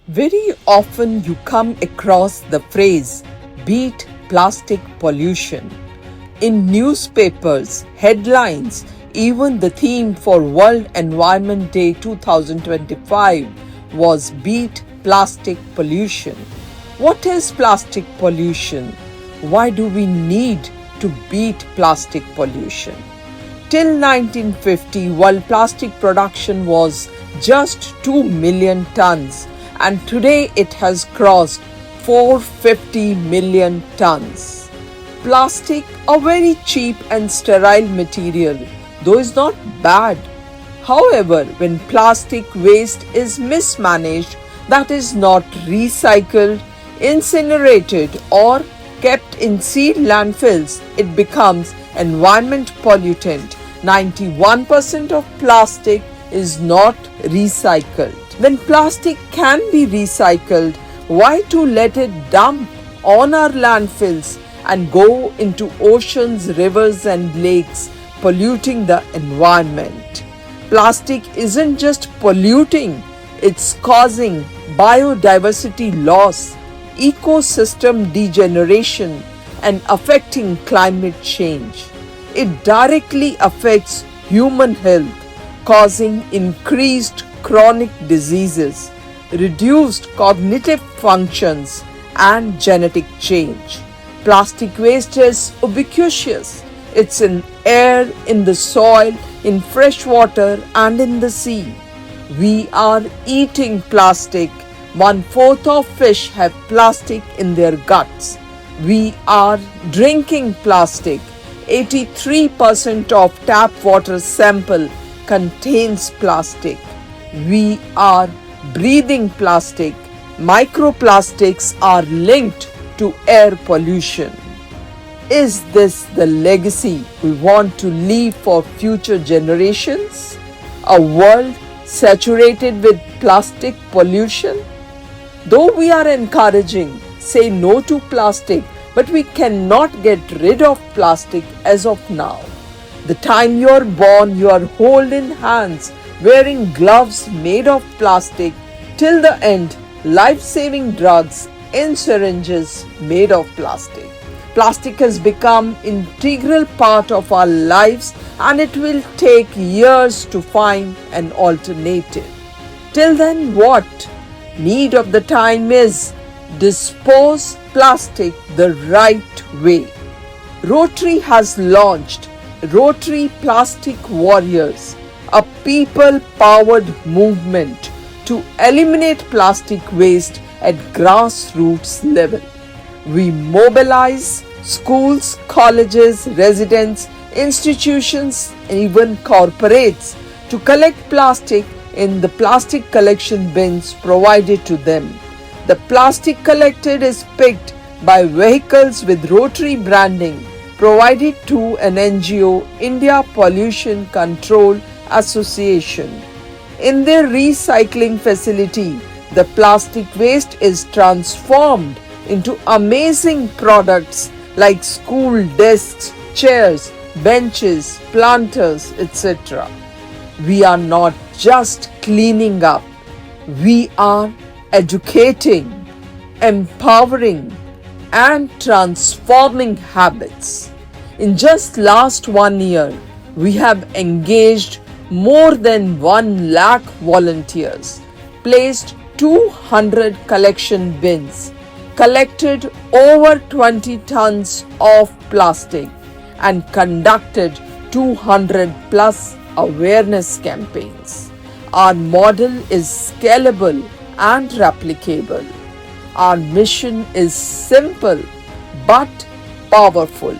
Very often you come across the phrase beat plastic pollution. In newspapers, headlines, even the theme for World Environment Day 2025 was beat plastic pollution. What is plastic pollution? Why do we need to beat plastic pollution? Till 1950, world plastic production was just 2 million tons, and today it has crossed 450 million tons. Plastic, a very cheap and sterile material, though is not bad. However, when plastic waste is mismanaged, that is not recycled, incinerated, or kept in seed landfills, it becomes environment pollutant. 91% of plastic is not recycled. When plastic can be recycled, why to let it dump on our landfills and go into oceans, rivers and lakes, polluting the environment? Plastic isn't just polluting, it's causing biodiversity loss, ecosystem degeneration and affecting climate change. It directly affects human health, causing increased chronic diseases, reduced cognitive functions, and genetic change. Plastic waste is ubiquitous. It's in air, in the soil, in fresh water, and in the sea. We are eating plastic. 1/4 of fish have plastic in their guts. We are drinking plastic. 83% of tap water sample contains plastic. We are breathing plastic. Microplastics are linked to air pollution. Is this the legacy we want to leave for future generations? A world saturated with plastic pollution? Though we are encouraging, say no to plastic, but we cannot get rid of plastic as of now. The time you are born, you are holding hands, wearing gloves made of plastic, till the end, life-saving drugs in syringes made of plastic. Plastic has become an integral part of our lives, and it will take years to find an alternative. Till then, what? Need of the time is dispose plastic the right way. Rotary has launched Rotary Plastic Warriors, a people-powered movement to eliminate plastic waste at grassroots level. We mobilize schools, colleges, residents, institutions, and even corporates to collect plastic in the plastic collection bins provided to them. The plastic collected is picked by vehicles with Rotary branding provided to an NGO, India Pollution Control Association. In their recycling facility, the plastic waste is transformed into amazing products like school desks, chairs, benches, planters, etc. We are not just cleaning up, we are educating, empowering, and transforming habits. In just last 1 year, we have engaged more than 1 lakh volunteers, placed 200 collection bins, collected over 20 tons of plastic, and conducted 200 plus awareness campaigns. Our model is scalable and replicable. Our mission is simple but powerful.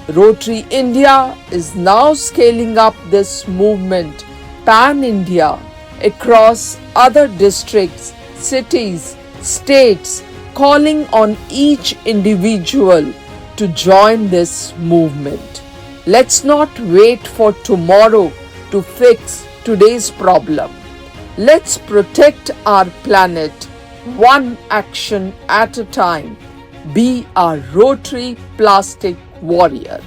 Rotary India is now scaling up this movement pan-India across other districts, cities, states, calling on each individual to join this movement. Let's not wait for tomorrow to fix today's problem. Let's protect our planet one action at a time. Be a Rotary Plastic Warrior.